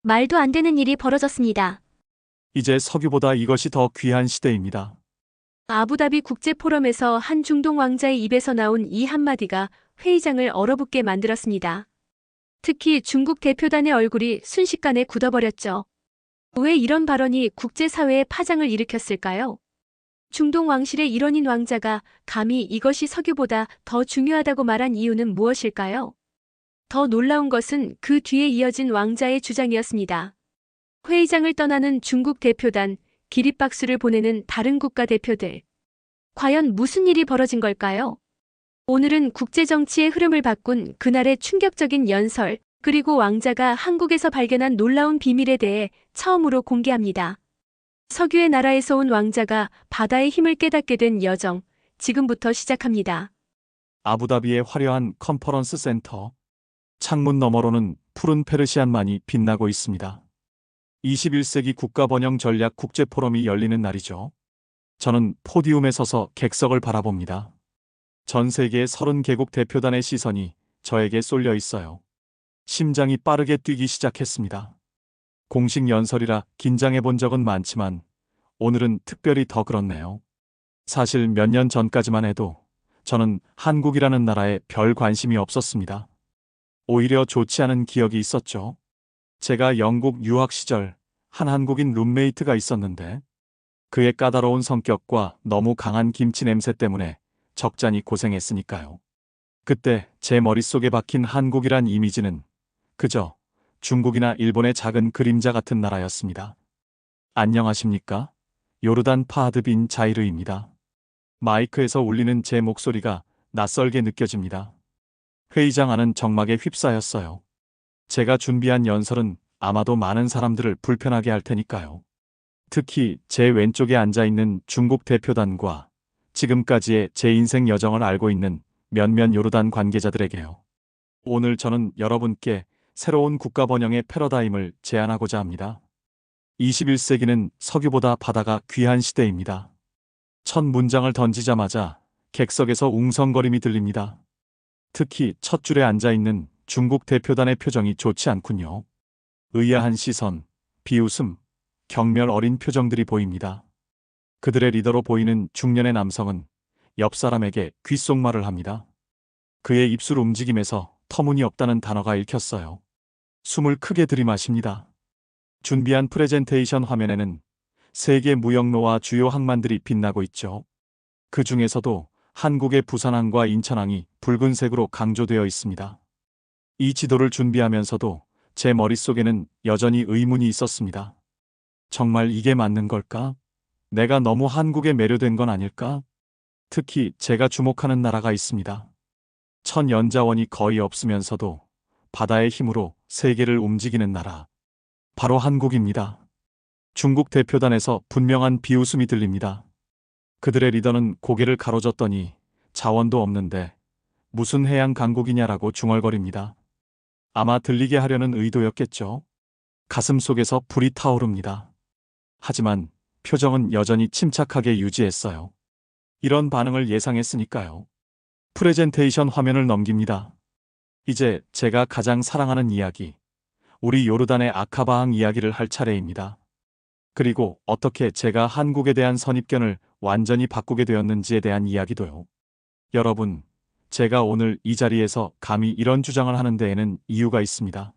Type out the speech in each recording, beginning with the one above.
말도 안 되는 일이 벌어졌습니다. 이제 석유보다 이것이 더 귀한 시대입니다. 아부다비 국제포럼에서 한 중동 왕자의 입에서 나온 이 한마디가 회의장을 얼어붙게 만들었습니다. 특히 중국 대표단의 얼굴이 순식간에 굳어버렸죠. 왜 이런 발언이 국제사회에 파장을 일으켰을까요? 중동 왕실의 일원인 왕자가 감히 이것이 석유보다 더 중요하다고 말한 이유는 무엇일까요? 더 놀라운 것은 그 뒤에 이어진 왕자의 주장이었습니다. 회의장을 떠나는 중국 대표단, 기립박수를 보내는 다른 국가 대표들. 과연 무슨 일이 벌어진 걸까요? 오늘은 국제정치의 흐름을 바꾼 그날의 충격적인 연설, 그리고 왕자가 한국에서 발견한 놀라운 비밀에 대해 처음으로 공개합니다. 석유의 나라에서 온 왕자가 바다의 힘을 깨닫게 된 여정, 지금부터 시작합니다. 아부다비의 화려한 컨퍼런스 센터. 창문 너머로는 푸른 페르시안만이 빛나고 있습니다. 21세기 국가번영 전략 국제포럼이 열리는 날이죠. 저는 포디움에 서서 객석을 바라봅니다. 전 세계 30개국 대표단의 시선이 저에게 쏠려 있어요. 심장이 빠르게 뛰기 시작했습니다. 공식 연설이라 긴장해 본 적은 많지만 오늘은 특별히 더 그렇네요. 사실 몇 년 전까지만 해도 저는 한국이라는 나라에 별 관심이 없었습니다. 오히려 좋지 않은 기억이 있었죠. 제가 영국 유학 시절 한 한국인 룸메이트가 있었는데 그의 까다로운 성격과 너무 강한 김치 냄새 때문에 적잖이 고생했으니까요. 그때 제 머릿속에 박힌 한국이란 이미지는 그저 중국이나 일본의 작은 그림자 같은 나라였습니다. 안녕하십니까? 요르단 파하드 빈 자이르입니다. 마이크에서 울리는 제 목소리가 낯설게 느껴집니다. 회의장 안은 정막에 휩싸였어요. 제가 준비한 연설은 아마도 많은 사람들을 불편하게 할 테니까요. 특히 제 왼쪽에 앉아있는 중국 대표단과 지금까지의 제 인생 여정을 알고 있는 몇몇 요르단 관계자들에게요. 오늘 저는 여러분께 새로운 국가 번영의 패러다임을 제안하고자 합니다. 21세기는 석유보다 바다가 귀한 시대입니다. 첫 문장을 던지자마자 객석에서 웅성거림이 들립니다. 특히 첫 줄에 앉아있는 중국 대표단의 표정이 좋지 않군요. 의아한 시선, 비웃음, 경멸 어린 표정들이 보입니다. 그들의 리더로 보이는 중년의 남성은 옆 사람에게 귓속말을 합니다. 그의 입술 움직임에서 터무니없다는 단어가 읽혔어요. 숨을 크게 들이마십니다. 준비한 프레젠테이션 화면에는 세계 무역로와 주요 항만들이 빛나고 있죠. 그 중에서도 한국의 부산항과 인천항이 붉은색으로 강조되어 있습니다. 이 지도를 준비하면서도 제 머릿속에는 여전히 의문이 있었습니다. 정말 이게 맞는 걸까? 내가 너무 한국에 매료된 건 아닐까? 특히 제가 주목하는 나라가 있습니다. 천연자원이 거의 없으면서도 바다의 힘으로 세계를 움직이는 나라. 바로 한국입니다. 중국 대표단에서 분명한 비웃음이 들립니다. 그들의 리더는 고개를 가로젓더니 자원도 없는데 무슨 해양 강국이냐라고 중얼거립니다. 아마 들리게 하려는 의도였겠죠. 가슴 속에서 불이 타오릅니다. 하지만 표정은 여전히 침착하게 유지했어요. 이런 반응을 예상했으니까요. 프레젠테이션 화면을 넘깁니다. 이제 제가 가장 사랑하는 이야기, 우리 요르단의 아카바항 이야기를 할 차례입니다. 그리고 어떻게 제가 한국에 대한 선입견을 완전히 바꾸게 되었는지에 대한 이야기도요. 여러분, 제가 오늘 이 자리에서 감히 이런 주장을 하는 데에는 이유가 있습니다.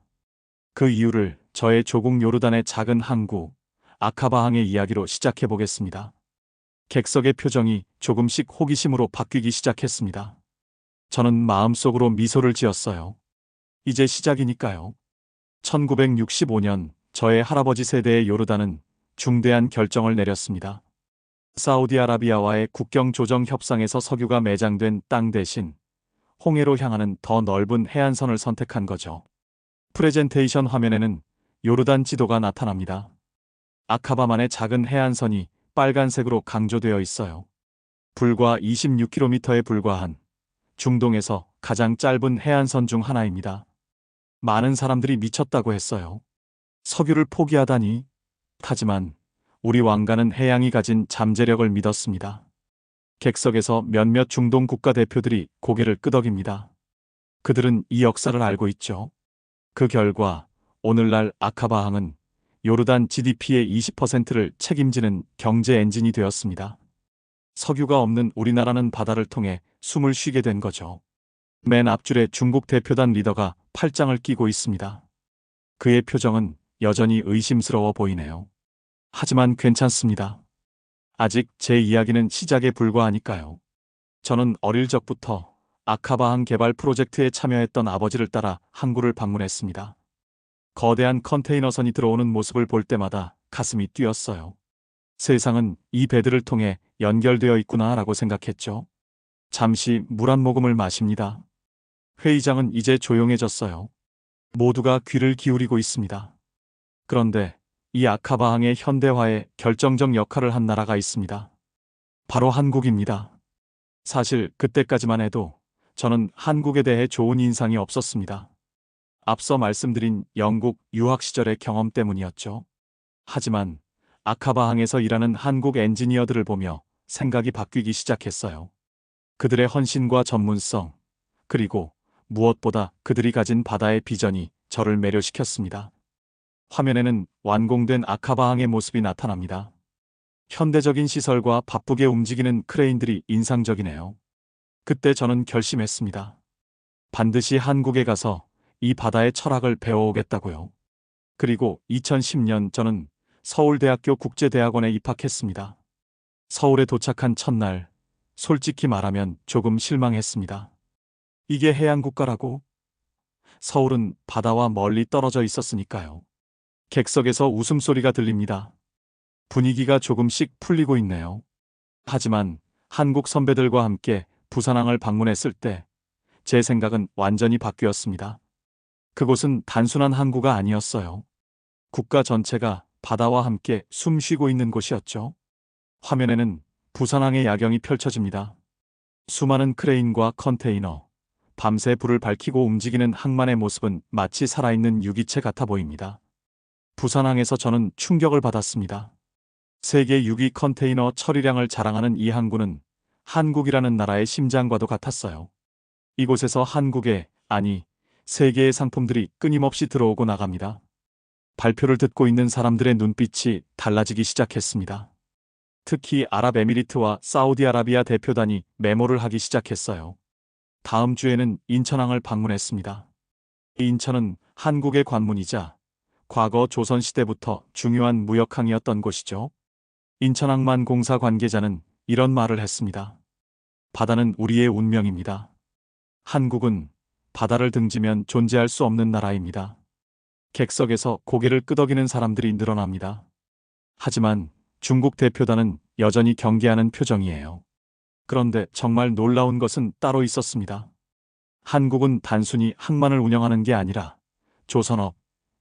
그 이유를 저의 조국 요르단의 작은 항구, 아카바항의 이야기로 시작해 보겠습니다. 객석의 표정이 조금씩 호기심으로 바뀌기 시작했습니다. 저는 마음속으로 미소를 지었어요. 이제 시작이니까요. 1965년 저의 할아버지 세대의 요르단은 중대한 결정을 내렸습니다. 사우디아라비아와의 국경 조정 협상에서 석유가 매장된 땅 대신 홍해로 향하는 더 넓은 해안선을 선택한 거죠. 프레젠테이션 화면에는 요르단 지도가 나타납니다. 아카바만의 작은 해안선이 빨간색으로 강조되어 있어요. 불과 26km에 불과한 중동에서 가장 짧은 해안선 중 하나입니다. 많은 사람들이 미쳤다고 했어요. 석유를 포기하다니. 하지만 우리 왕가는 해양이 가진 잠재력을 믿었습니다. 객석에서 몇몇 중동 국가대표들이 고개를 끄덕입니다. 그들은 이 역사를 알고 있죠. 그 결과 오늘날 아카바항은 요르단 GDP의 20%를 책임지는 경제 엔진이 되었습니다. 석유가 없는 우리나라는 바다를 통해 숨을 쉬게 된 거죠. 맨 앞줄에 중국 대표단 리더가 팔짱을 끼고 있습니다. 그의 표정은 여전히 의심스러워 보이네요. 하지만 괜찮습니다. 아직 제 이야기는 시작에 불과하니까요. 저는 어릴 적부터 아카바항 개발 프로젝트에 참여했던 아버지를 따라 항구를 방문했습니다. 거대한 컨테이너선이 들어오는 모습을 볼 때마다 가슴이 뛰었어요. 세상은 이 배들을 통해 연결되어 있구나라고 생각했죠. 잠시 물 한 모금을 마십니다. 회의장은 이제 조용해졌어요. 모두가 귀를 기울이고 있습니다. 그런데 이 아카바항의 현대화에 결정적 역할을 한 나라가 있습니다. 바로 한국입니다. 사실 그때까지만 해도 저는 한국에 대해 좋은 인상이 없었습니다. 앞서 말씀드린 영국 유학 시절의 경험 때문이었죠. 하지만 아카바항에서 일하는 한국 엔지니어들을 보며 생각이 바뀌기 시작했어요. 그들의 헌신과 전문성, 그리고 무엇보다 그들이 가진 바다의 비전이 저를 매료시켰습니다. 화면에는 완공된 아카바항의 모습이 나타납니다. 현대적인 시설과 바쁘게 움직이는 크레인들이 인상적이네요. 그때 저는 결심했습니다. 반드시 한국에 가서 이 바다의 철학을 배워오겠다고요. 그리고 2010년 저는 서울대학교 국제대학원에 입학했습니다. 서울에 도착한 첫날, 솔직히 말하면 조금 실망했습니다. 이게 해양국가라고? 서울은 바다와 멀리 떨어져 있었으니까요. 객석에서 웃음소리가 들립니다. 분위기가 조금씩 풀리고 있네요. 하지만 한국 선배들과 함께 부산항을 방문했을 때 제 생각은 완전히 바뀌었습니다. 그곳은 단순한 항구가 아니었어요. 국가 전체가 바다와 함께 숨 쉬고 있는 곳이었죠. 화면에는 부산항의 야경이 펼쳐집니다. 수많은 크레인과 컨테이너, 밤새 불을 밝히고 움직이는 항만의 모습은 마치 살아있는 유기체 같아 보입니다. 부산항에서 저는 충격을 받았습니다. 세계 6위 컨테이너 처리량을 자랑하는 이 항구는 한국이라는 나라의 심장과도 같았어요. 이곳에서 한국의, 아니, 세계의 상품들이 끊임없이 들어오고 나갑니다. 발표를 듣고 있는 사람들의 눈빛이 달라지기 시작했습니다. 특히 아랍에미리트와 사우디아라비아 대표단이 메모를 하기 시작했어요. 다음 주에는 인천항을 방문했습니다. 인천은 한국의 관문이자 과거 조선시대부터 중요한 무역항이었던 곳이죠. 인천항만 공사 관계자는 이런 말을 했습니다. 바다는 우리의 운명입니다. 한국은 바다를 등지면 존재할 수 없는 나라입니다. 객석에서 고개를 끄덕이는 사람들이 늘어납니다. 하지만 중국 대표단은 여전히 경계하는 표정이에요. 그런데 정말 놀라운 것은 따로 있었습니다. 한국은 단순히 항만을 운영하는 게 아니라 조선업,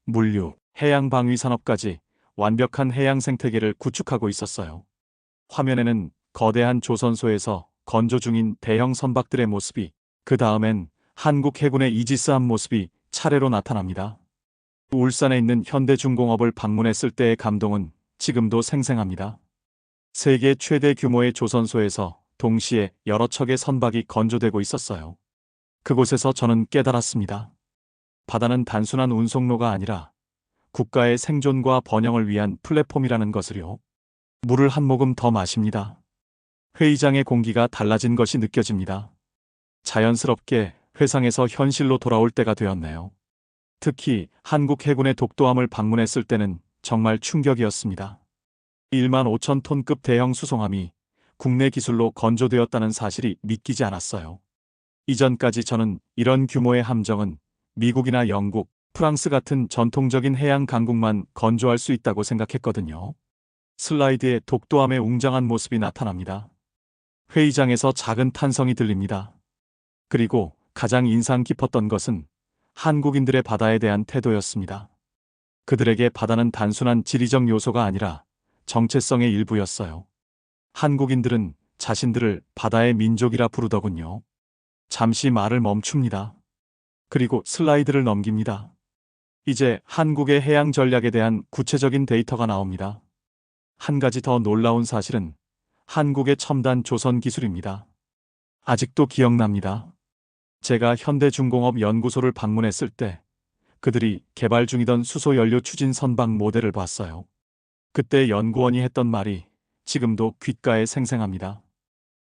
물류, 해양방위산업까지 완벽한 해양 생태계를 구축하고 있었어요. 화면에는 거대한 조선소에서 건조 중인 대형 선박들의 모습이, 그 다음엔 한국 해군의 이지스함 모습이 차례로 나타납니다. 울산에 있는 현대중공업을 방문했을 때의 감동은 지금도 생생합니다. 세계 최대 규모의 조선소에서 동시에 여러 척의 선박이 건조되고 있었어요. 그곳에서 저는 깨달았습니다. 바다는 단순한 운송로가 아니라 국가의 생존과 번영을 위한 플랫폼이라는 것을요. 물을 한 모금 더 마십니다. 회의장의 공기가 달라진 것이 느껴집니다. 자연스럽게 회상에서 현실로 돌아올 때가 되었네요. 특히 한국 해군의 독도함을 방문했을 때는 정말 충격이었습니다. 1만 5천 톤급 대형 수송함이 국내 기술로 건조되었다는 사실이 믿기지 않았어요. 이전까지 저는 이런 규모의 함정은 미국이나 영국, 프랑스 같은 전통적인 해양 강국만 건조할 수 있다고 생각했거든요. 슬라이드에 독도함의 웅장한 모습이 나타납니다. 회의장에서 작은 탄성이 들립니다. 그리고 가장 인상 깊었던 것은 한국인들의 바다에 대한 태도였습니다. 그들에게 바다는 단순한 지리적 요소가 아니라 정체성의 일부였어요. 한국인들은 자신들을 바다의 민족이라 부르더군요. 잠시 말을 멈춥니다. 그리고 슬라이드를 넘깁니다. 이제 한국의 해양 전략에 대한 구체적인 데이터가 나옵니다. 한 가지 더 놀라운 사실은 한국의 첨단 조선 기술입니다. 아직도 기억납니다. 제가 현대중공업 연구소를 방문했을 때 그들이 개발 중이던 수소연료 추진 선박 모델을 봤어요. 그때 연구원이 했던 말이 지금도 귓가에 생생합니다.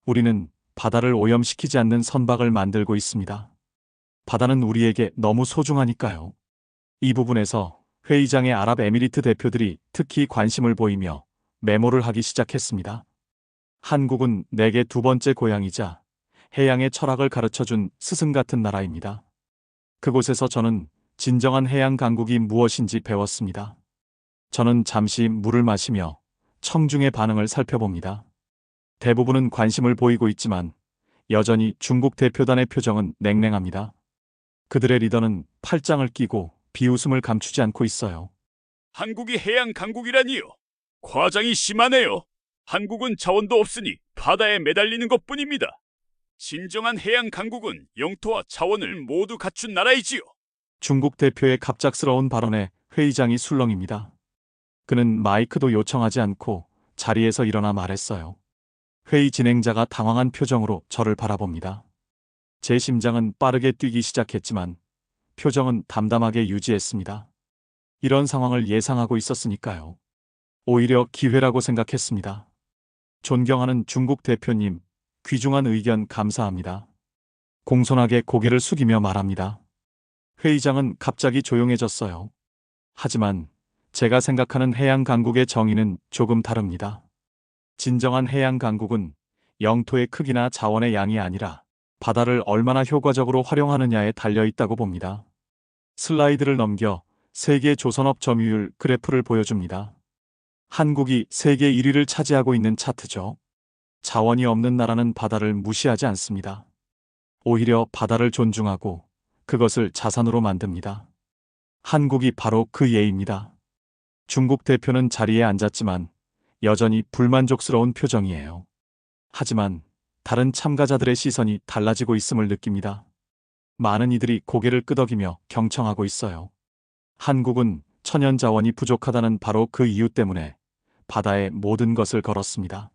우리는 바다를 오염시키지 않는 선박을 만들고 있습니다. 바다는 우리에게 너무 소중하니까요. 이 부분에서 회의장의 아랍에미리트 대표들이 특히 관심을 보이며 메모를 하기 시작했습니다. 한국은 내게 두 번째 고향이자 해양의 철학을 가르쳐준 스승 같은 나라입니다. 그곳에서 저는 진정한 해양 강국이 무엇인지 배웠습니다. 저는 잠시 물을 마시며 청중의 반응을 살펴봅니다. 대부분은 관심을 보이고 있지만 여전히 중국 대표단의 표정은 냉랭합니다. 그들의 리더는 팔짱을 끼고 비웃음을 감추지 않고 있어요. 한국이 해양 강국이라니요. 과장이 심하네요. 한국은 자원도 없으니 바다에 매달리는 것뿐입니다. 진정한 해양 강국은 영토와 자원을 모두 갖춘 나라이지요. 중국 대표의 갑작스러운 발언에 회의장이 술렁입니다. 그는 마이크도 요청하지 않고 자리에서 일어나 말했어요. 회의 진행자가 당황한 표정으로 저를 바라봅니다. 제 심장은 빠르게 뛰기 시작했지만 표정은 담담하게 유지했습니다. 이런 상황을 예상하고 있었으니까요. 오히려 기회라고 생각했습니다. 존경하는 중국 대표님, 귀중한 의견 감사합니다. 공손하게 고개를 숙이며 말합니다. 회의장은 갑자기 조용해졌어요. 하지만 제가 생각하는 해양 강국의 정의는 조금 다릅니다. 진정한 해양 강국은 영토의 크기나 자원의 양이 아니라 바다를 얼마나 효과적으로 활용하느냐에 달려 있다고 봅니다. 슬라이드를 넘겨 세계 조선업 점유율 그래프를 보여줍니다. 한국이 세계 1위를 차지하고 있는 차트죠. 자원이 없는 나라는 바다를 무시하지 않습니다. 오히려 바다를 존중하고 그것을 자산으로 만듭니다. 한국이 바로 그 예입니다. 중국 대표는 자리에 앉았지만 여전히 불만족스러운 표정이에요. 하지만 다른 참가자들의 시선이 달라지고 있음을 느낍니다. 많은 이들이 고개를 끄덕이며 경청하고 있어요. 한국은 천연 자원이 부족하다는 바로 그 이유 때문에 바다에 모든 것을 걸었습니다.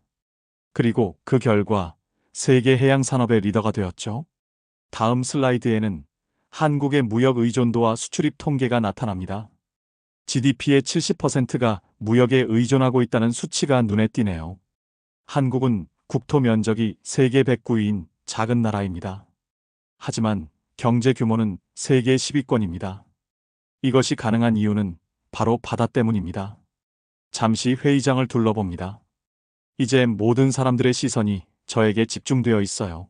그리고 그 결과 세계 해양 산업의 리더가 되었죠. 다음 슬라이드에는 한국의 무역 의존도와 수출입 통계가 나타납니다. GDP의 70%가 무역에 의존하고 있다는 수치가 눈에 띄네요. 한국은 국토 면적이 세계 109위인 작은 나라입니다. 하지만 경제 규모는 세계 10위권입니다. 이것이 가능한 이유는 바로 바다 때문입니다. 잠시 회의장을 둘러봅니다. 이제 모든 사람들의 시선이 저에게 집중되어 있어요.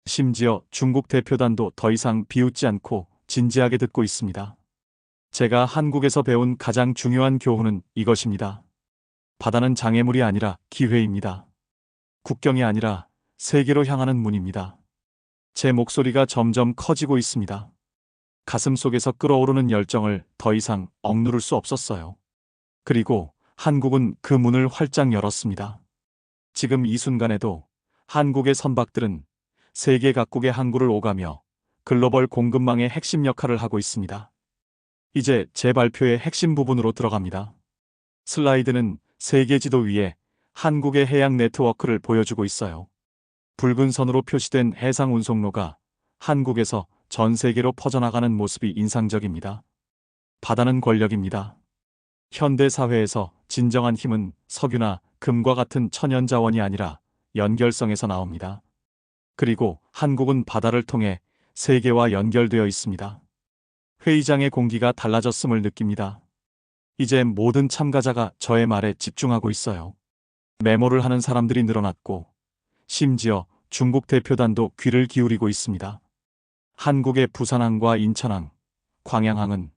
심지어 중국 대표단도 더 이상 비웃지 않고 진지하게 듣고 있습니다. 제가 한국에서 배운 가장 중요한 교훈은 이것입니다. 바다는 장애물이 아니라 기회입니다. 국경이 아니라 세계로 향하는 문입니다. 제 목소리가 점점 커지고 있습니다. 가슴 속에서 끓어오르는 열정을 더 이상 억누를 수 없었어요. 그리고 한국은 그 문을 활짝 열었습니다. 지금 이 순간에도 한국의 선박들은 세계 각국의 항구를 오가며 글로벌 공급망의 핵심 역할을 하고 있습니다. 이제 제 발표의 핵심 부분으로 들어갑니다. 슬라이드는 세계 지도 위에 한국의 해양 네트워크를 보여주고 있어요. 붉은 선으로 표시된 해상 운송로가 한국에서 전 세계로 퍼져나가는 모습이 인상적입니다. 바다는 권력입니다. 현대 사회에서 진정한 힘은 석유나 금과 같은 천연 자원이 아니라 연결성에서 나옵니다. 그리고 한국은 바다를 통해 세계와 연결되어 있습니다. 회의장의 공기가 달라졌음을 느낍니다. 이제 모든 참가자가 저의 말에 집중하고 있어요. 메모를 하는 사람들이 늘어났고 심지어 중국 대표단도 귀를 기울이고 있습니다. 한국의 부산항과 인천항, 광양항은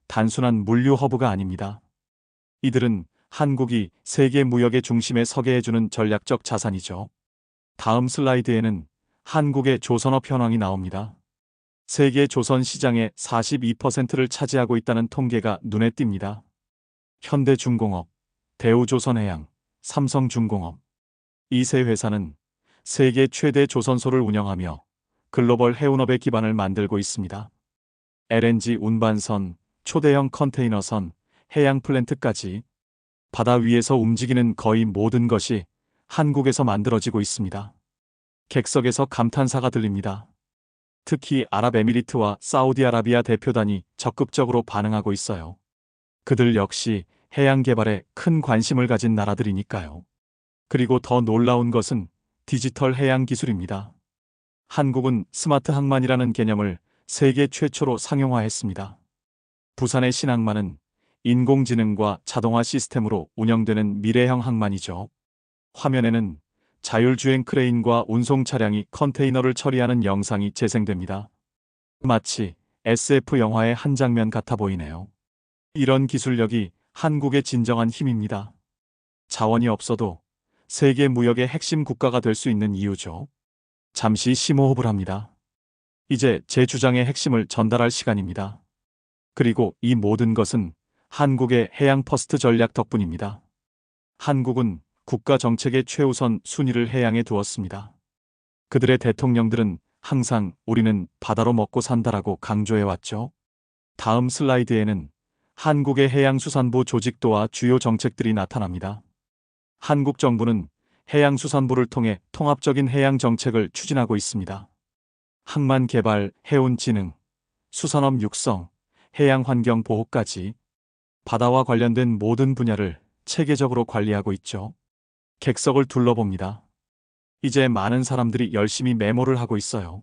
단순한 물류 허브가 아닙니다. 이들은 한국이 세계 무역의 중심에 서게 해주는 전략적 자산이죠. 다음 슬라이드에는 한국의 조선업 현황이 나옵니다. 세계 조선 시장의 42%를 차지하고 있다는 통계가 눈에 띕니다. 현대중공업, 대우조선해양, 삼성중공업. 이 세 회사는 세계 최대 조선소를 운영하며 글로벌 해운업의 기반을 만들고 있습니다. LNG 운반선, 초대형 컨테이너선, 해양 플랜트까지 바다 위에서 움직이는 거의 모든 것이 한국에서 만들어지고 있습니다. 객석에서 감탄사가 들립니다. 특히 아랍에미리트와 사우디아라비아 대표단이 적극적으로 반응하고 있어요. 그들 역시 해양 개발에 큰 관심을 가진 나라들이니까요. 그리고 더 놀라운 것은 디지털 해양 기술입니다. 한국은 스마트 항만이라는 개념을 세계 최초로 상용화했습니다. 부산의 신항만은 인공지능과 자동화 시스템으로 운영되는 미래형 항만이죠. 화면에는 자율주행 크레인과 운송 차량이 컨테이너를 처리하는 영상이 재생됩니다. 마치 SF 영화의 한 장면 같아 보이네요. 이런 기술력이 한국의 진정한 힘입니다. 자원이 없어도 세계 무역의 핵심 국가가 될 수 있는 이유죠. 잠시 심호흡을 합니다. 이제 제 주장의 핵심을 전달할 시간입니다. 그리고 이 모든 것은 한국의 해양 퍼스트 전략 덕분입니다. 한국은 국가 정책의 최우선 순위를 해양에 두었습니다. 그들의 대통령들은 항상 우리는 바다로 먹고 산다라고 강조해왔죠. 다음 슬라이드에는 한국의 해양수산부 조직도와 주요 정책들이 나타납니다. 한국 정부는 해양수산부를 통해 통합적인 해양 정책을 추진하고 있습니다. 항만 개발, 해운 진흥, 수산업 육성, 해양 환경 보호까지 바다와 관련된 모든 분야를 체계적으로 관리하고 있죠. 객석을 둘러봅니다. 이제 많은 사람들이 열심히 메모를 하고 있어요.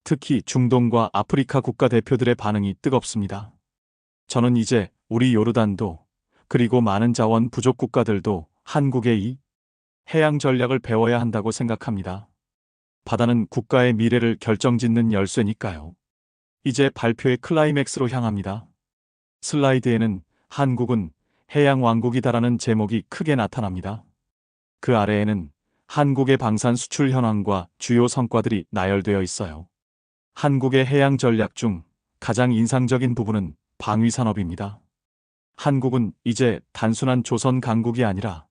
특히 중동과 아프리카 국가 대표들의 반응이 뜨겁습니다. 저는 이제 우리 요르단도 그리고 많은 자원 부족 국가들도 한국의 이 해양 전략을 배워야 한다고 생각합니다. 바다는 국가의 미래를 결정짓는 열쇠니까요. 이제 발표의 클라이맥스로 향합니다. 슬라이드에는 한국은 해양 왕국이다라는 제목이 크게 나타납니다. 그 아래에는 한국의 방산 수출 현황과 주요 성과들이 나열되어 있어요. 한국의 해양 전략 중 가장 인상적인 부분은 방위산업입니다. 한국은 이제 단순한 조선 강국이 아니라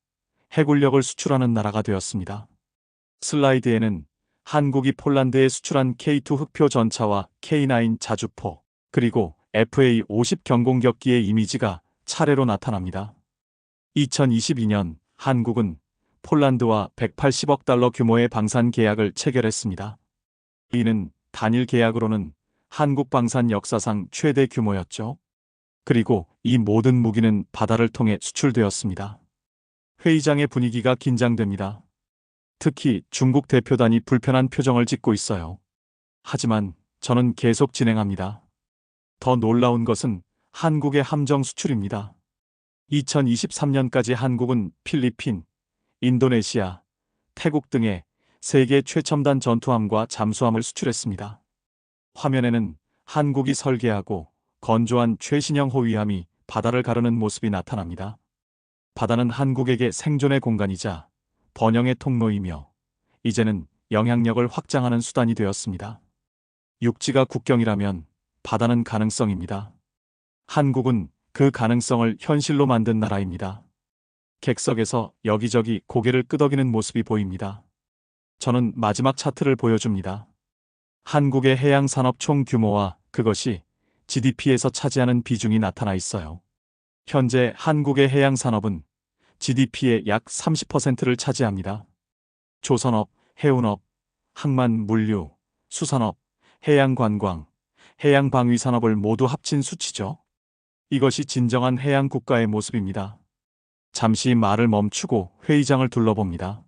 해군력을 수출하는 나라가 되었습니다. 슬라이드에는 한국이 폴란드에 수출한 K2 흑표 전차와 K9 자주포, 그리고 FA-50 경공격기의 이미지가 차례로 나타납니다. 2022년 한국은 폴란드와 180억 달러 규모의 방산 계약을 체결했습니다. 이는 단일 계약으로는 한국 방산 역사상 최대 규모였죠. 그리고 이 모든 무기는 바다를 통해 수출되었습니다. 회의장의 분위기가 긴장됩니다. 특히 중국 대표단이 불편한 표정을 짓고 있어요. 하지만 저는 계속 진행합니다. 더 놀라운 것은 한국의 함정 수출입니다. 2023년까지 한국은 필리핀, 인도네시아, 태국 등의 세계 최첨단 전투함과 잠수함을 수출했습니다. 화면에는 한국이 설계하고 건조한 최신형 호위함이 바다를 가르는 모습이 나타납니다. 바다는 한국에게 생존의 공간이자 번영의 통로이며 이제는 영향력을 확장하는 수단이 되었습니다. 육지가 국경이라면 바다는 가능성입니다. 한국은 그 가능성을 현실로 만든 나라입니다. 객석에서 여기저기 고개를 끄덕이는 모습이 보입니다. 저는 마지막 차트를 보여줍니다. 한국의 해양 산업 총 규모와 그것이 GDP에서 차지하는 비중이 나타나 있어요. 현재 한국의 해양 산업은 GDP의 약 30%를 차지합니다. 조선업, 해운업, 항만 물류, 수산업, 해양관광, 해양방위산업을 모두 합친 수치죠. 이것이 진정한 해양 국가의 모습입니다. 잠시 말을 멈추고 회의장을 둘러봅니다.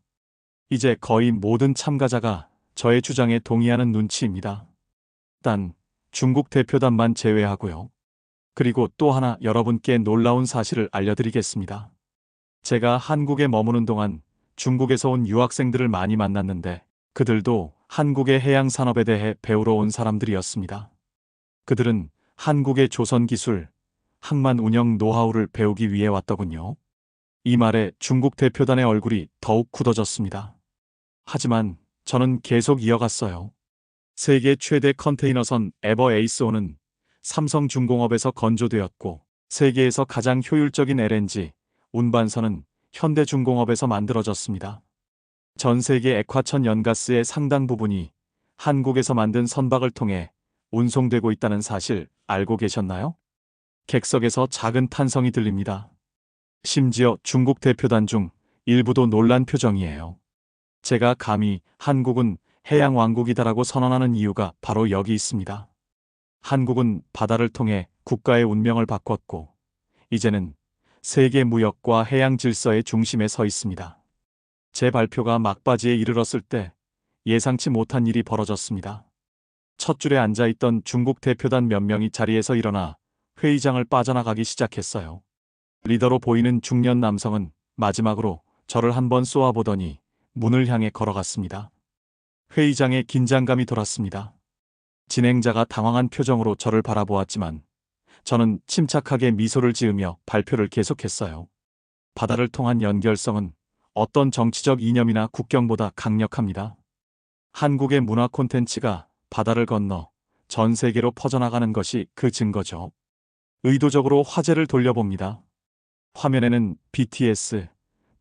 이제 거의 모든 참가자가 저의 주장에 동의하는 눈치입니다. 단 중국 대표단만 제외하고요. 그리고 또 하나 여러분께 놀라운 사실을 알려드리겠습니다. 제가 한국에 머무는 동안 중국에서 온 유학생들을 많이 만났는데 그들도 한국의 해양 산업에 대해 배우러 온 사람들이었습니다. 그들은 한국의 조선 기술, 항만 운영 노하우를 배우기 위해 왔더군요. 이 말에 중국 대표단의 얼굴이 더욱 굳어졌습니다. 하지만 저는 계속 이어갔어요. 세계 최대 컨테이너선 에버에이스호는 삼성중공업에서 건조되었고 세계에서 가장 효율적인 LNG, 운반선은 현대중공업에서 만들어졌습니다. 전 세계 액화천 연가스의 상당 부분이 한국에서 만든 선박을 통해 운송되고 있다는 사실 알고 계셨나요? 객석에서 작은 탄성이 들립니다. 심지어 중국 대표단 중 일부도 놀란 표정이에요. 제가 감히 한국은 해양 왕국이다라고 선언하는 이유가 바로 여기 있습니다. 한국은 바다를 통해 국가의 운명을 바꿨고, 이제는 세계 무역과 해양 질서의 중심에 서 있습니다. 제 발표가 막바지에 이르렀을 때 예상치 못한 일이 벌어졌습니다. 첫 줄에 앉아있던 중국 대표단 몇 명이 자리에서 일어나 회의장을 빠져나가기 시작했어요. 리더로 보이는 중년 남성은 마지막으로 저를 한번 쏘아보더니 문을 향해 걸어갔습니다. 회의장에 긴장감이 돌았습니다. 진행자가 당황한 표정으로 저를 바라보았지만 저는 침착하게 미소를 지으며 발표를 계속했어요. 바다를 통한 연결성은 어떤 정치적 이념이나 국경보다 강력합니다. 한국의 문화 콘텐츠가 바다를 건너 전 세계로 퍼져나가는 것이 그 증거죠. 의도적으로 화제를 돌려봅니다. 화면에는 BTS,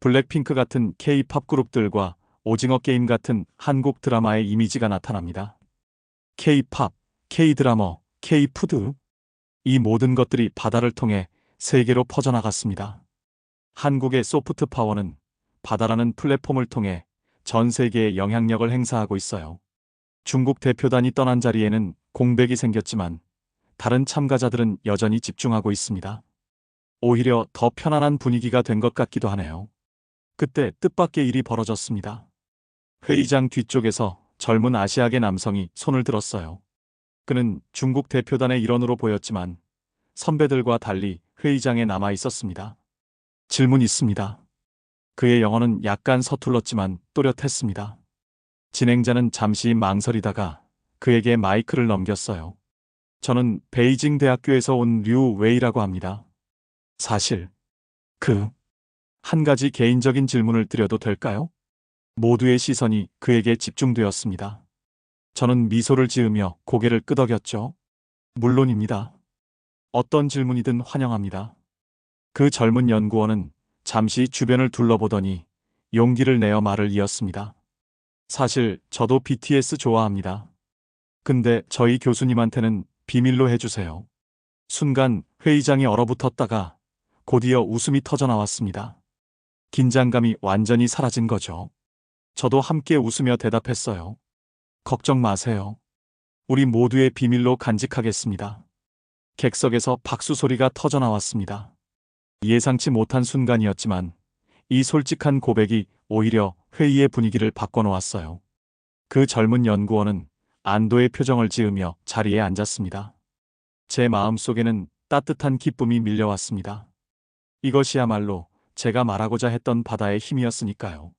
블랙핑크 같은 K-팝 그룹들과 오징어 게임 같은 한국 드라마의 이미지가 나타납니다. K-팝, K-드라마, K-푸드, 이 모든 것들이 바다를 통해 세계로 퍼져나갔습니다. 한국의 소프트 파워는 바다라는 플랫폼을 통해 전 세계에 영향력을 행사하고 있어요. 중국 대표단이 떠난 자리에는 공백이 생겼지만 다른 참가자들은 여전히 집중하고 있습니다. 오히려 더 편안한 분위기가 된 것 같기도 하네요. 그때 뜻밖의 일이 벌어졌습니다. 회의장 뒤쪽에서 젊은 아시아계 남성이 손을 들었어요. 그는 중국 대표단의 일원으로 보였지만 선배들과 달리 회의장에 남아 있었습니다. 질문 있습니다. 그의 영어는 약간 서툴렀지만 또렷했습니다. 진행자는 잠시 망설이다가 그에게 마이크를 넘겼어요. 저는 베이징 대학교에서 온 류 웨이라고 합니다. 사실 한 가지 개인적인 질문을 드려도 될까요? 모두의 시선이 그에게 집중되었습니다. 저는 미소를 지으며 고개를 끄덕였죠. 물론입니다. 어떤 질문이든 환영합니다. 그 젊은 연구원은 잠시 주변을 둘러보더니 용기를 내어 말을 이었습니다. 사실 저도 BTS 좋아합니다. 근데 저희 교수님한테는 비밀로 해주세요. 순간 회의장이 얼어붙었다가 곧이어 웃음이 터져나왔습니다. 긴장감이 완전히 사라진 거죠. 저도 함께 웃으며 대답했어요. 걱정 마세요. 우리 모두의 비밀로 간직하겠습니다. 객석에서 박수 소리가 터져나왔습니다. 예상치 못한 순간이었지만 이 솔직한 고백이 오히려 회의의 분위기를 바꿔놓았어요. 그 젊은 연구원은 안도의 표정을 지으며 자리에 앉았습니다. 제 마음속에는 따뜻한 기쁨이 밀려왔습니다. 이것이야말로 제가 말하고자 했던 바다의 힘이었으니까요.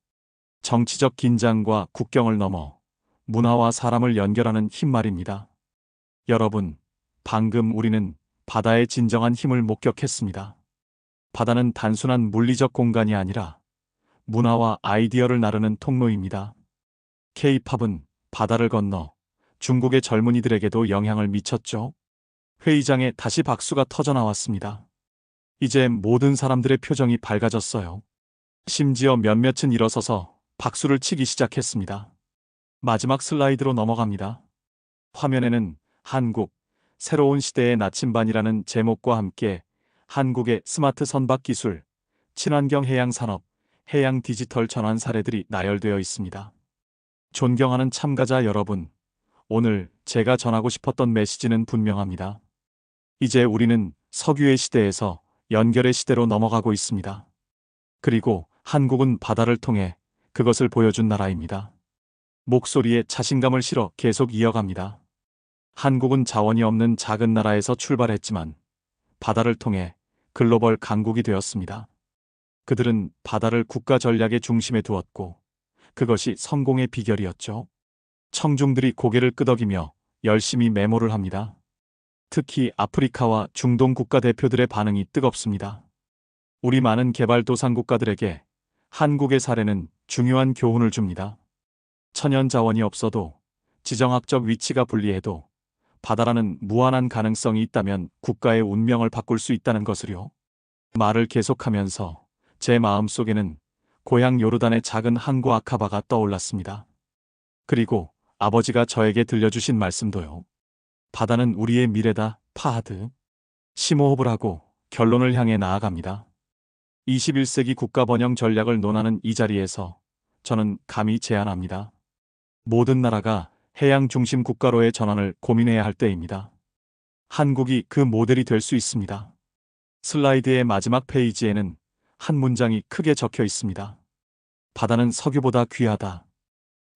정치적 긴장과 국경을 넘어 문화와 사람을 연결하는 힘 말입니다. 여러분, 방금 우리는 바다의 진정한 힘을 목격했습니다. 바다는 단순한 물리적 공간이 아니라 문화와 아이디어를 나르는 통로입니다. K-팝은 바다를 건너 중국의 젊은이들에게도 영향을 미쳤죠. 회의장에 다시 박수가 터져나왔습니다. 이제 모든 사람들의 표정이 밝아졌어요. 심지어 몇몇은 일어서서 박수를 치기 시작했습니다. 마지막 슬라이드로 넘어갑니다. 화면에는 한국, 새로운 시대의 나침반이라는 제목과 함께 한국의 스마트 선박 기술, 친환경 해양 산업, 해양 디지털 전환 사례들이 나열되어 있습니다. 존경하는 참가자 여러분, 오늘 제가 전하고 싶었던 메시지는 분명합니다. 이제 우리는 석유의 시대에서 연결의 시대로 넘어가고 있습니다. 그리고 한국은 바다를 통해 그것을 보여준 나라입니다. 목소리에 자신감을 실어 계속 이어갑니다. 한국은 자원이 없는 작은 나라에서 출발했지만 바다를 통해 글로벌 강국이 되었습니다. 그들은 바다를 국가 전략의 중심에 두었고 그것이 성공의 비결이었죠. 청중들이 고개를 끄덕이며 열심히 메모를 합니다. 특히 아프리카와 중동 국가 대표들의 반응이 뜨겁습니다. 우리 많은 개발도상국가들에게 한국의 사례는 중요한 교훈을 줍니다. 천연 자원이 없어도 지정학적 위치가 불리해도 바다라는 무한한 가능성이 있다면 국가의 운명을 바꿀 수 있다는 것을요. 말을 계속하면서 제 마음속에는 고향 요르단의 작은 항구 아카바가 떠올랐습니다. 그리고 아버지가 저에게 들려주신 말씀도요. 바다는 우리의 미래다, 파하드. 심호흡을 하고 결론을 향해 나아갑니다. 21세기 국가 번영 전략을 논하는 이 자리에서 저는 감히 제안합니다. 모든 나라가 해양 중심 국가로의 전환을 고민해야 할 때입니다. 한국이 그 모델이 될 수 있습니다. 슬라이드의 마지막 페이지에는 한 문장이 크게 적혀 있습니다. 바다는 석유보다 귀하다.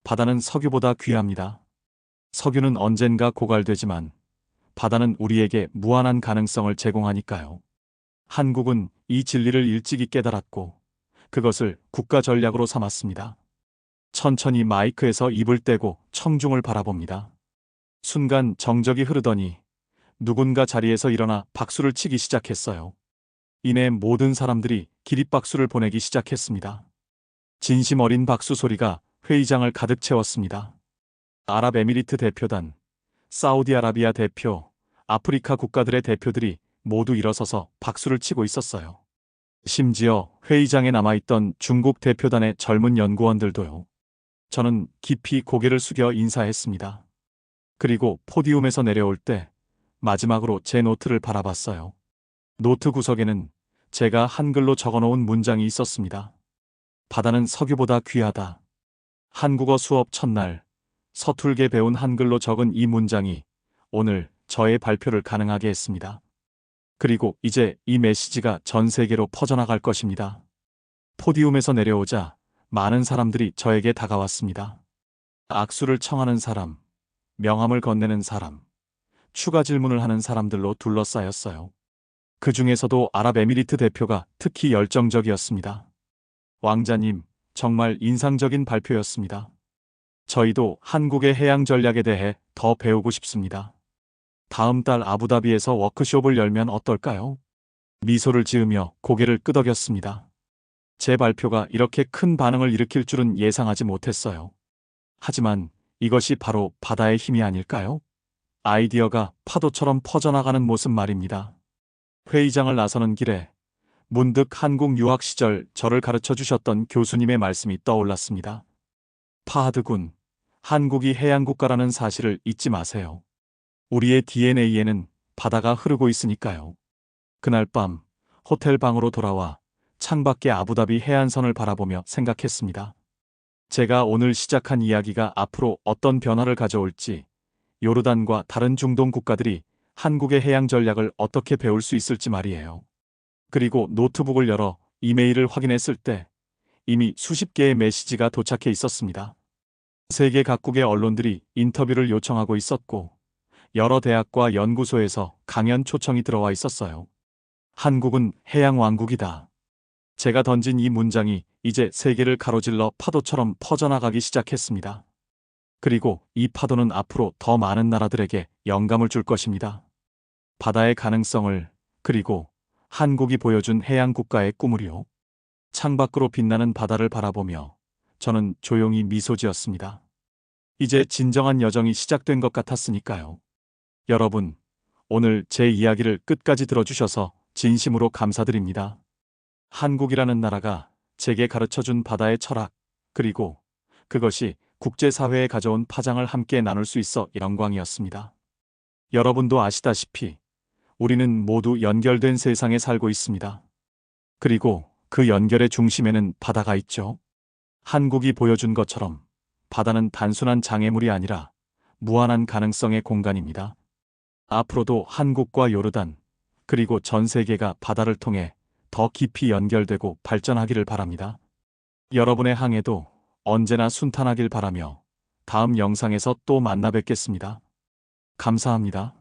바다는 석유보다 귀합니다. 석유는 언젠가 고갈되지만 바다는 우리에게 무한한 가능성을 제공하니까요. 한국은 이 진리를 일찍이 깨달았고 그것을 국가 전략으로 삼았습니다. 천천히 마이크에서 입을 떼고 청중을 바라봅니다. 순간 정적이 흐르더니 누군가 자리에서 일어나 박수를 치기 시작했어요. 이내 모든 사람들이 기립박수를 보내기 시작했습니다. 진심 어린 박수 소리가 회의장을 가득 채웠습니다. 아랍에미리트 대표단, 사우디아라비아 대표, 아프리카 국가들의 대표들이 모두 일어서서 박수를 치고 있었어요. 심지어 회의장에 남아있던 중국 대표단의 젊은 연구원들도요. 저는 깊이 고개를 숙여 인사했습니다. 그리고 포디움에서 내려올 때 마지막으로 제 노트를 바라봤어요. 노트 구석에는 제가 한글로 적어놓은 문장이 있었습니다. 바다는 석유보다 귀하다. 한국어 수업 첫날 서툴게 배운 한글로 적은 이 문장이 오늘 저의 발표를 가능하게 했습니다. 그리고 이제 이 메시지가 전 세계로 퍼져나갈 것입니다. 포디움에서 내려오자 많은 사람들이 저에게 다가왔습니다. 악수를 청하는 사람, 명함을 건네는 사람, 추가 질문을 하는 사람들로 둘러싸였어요. 그 중에서도 아랍에미리트 대표가 특히 열정적이었습니다. 왕자님, 정말 인상적인 발표였습니다. 저희도 한국의 해양 전략에 대해 더 배우고 싶습니다. 다음 달 아부다비에서 워크숍을 열면 어떨까요? 미소를 지으며 고개를 끄덕였습니다. 제 발표가 이렇게 큰 반응을 일으킬 줄은 예상하지 못했어요. 하지만 이것이 바로 바다의 힘이 아닐까요? 아이디어가 파도처럼 퍼져나가는 모습 말입니다. 회의장을 나서는 길에 문득 한국 유학 시절 저를 가르쳐 주셨던 교수님의 말씀이 떠올랐습니다. 파하드군, 한국이 해양국가라는 사실을 잊지 마세요. 우리의 DNA에는 바다가 흐르고 있으니까요. 그날 밤 호텔 방으로 돌아와 창밖의 아부다비 해안선을 바라보며 생각했습니다. 제가 오늘 시작한 이야기가 앞으로 어떤 변화를 가져올지, 요르단과 다른 중동 국가들이 한국의 해양 전략을 어떻게 배울 수 있을지 말이에요. 그리고 노트북을 열어 이메일을 확인했을 때 이미 수십 개의 메시지가 도착해 있었습니다. 세계 각국의 언론들이 인터뷰를 요청하고 있었고 여러 대학과 연구소에서 강연 초청이 들어와 있었어요. 한국은 해양 왕국이다. 제가 던진 이 문장이 이제 세계를 가로질러 파도처럼 퍼져나가기 시작했습니다. 그리고 이 파도는 앞으로 더 많은 나라들에게 영감을 줄 것입니다. 바다의 가능성을, 그리고 한국이 보여준 해양 국가의 꿈을요. 창밖으로 빛나는 바다를 바라보며 저는 조용히 미소 지었습니다. 이제 진정한 여정이 시작된 것 같았으니까요. 여러분, 오늘 제 이야기를 끝까지 들어주셔서 진심으로 감사드립니다. 한국이라는 나라가 제게 가르쳐준 바다의 철학, 그리고 그것이 국제사회에 가져온 파장을 함께 나눌 수 있어 영광이었습니다. 여러분도 아시다시피 우리는 모두 연결된 세상에 살고 있습니다. 그리고 그 연결의 중심에는 바다가 있죠. 한국이 보여준 것처럼 바다는 단순한 장애물이 아니라 무한한 가능성의 공간입니다. 앞으로도 한국과 요르단, 그리고 전 세계가 바다를 통해 더 깊이 연결되고 발전하기를 바랍니다. 여러분의 항해도 언제나 순탄하길 바라며 다음 영상에서 또 만나 뵙겠습니다. 감사합니다.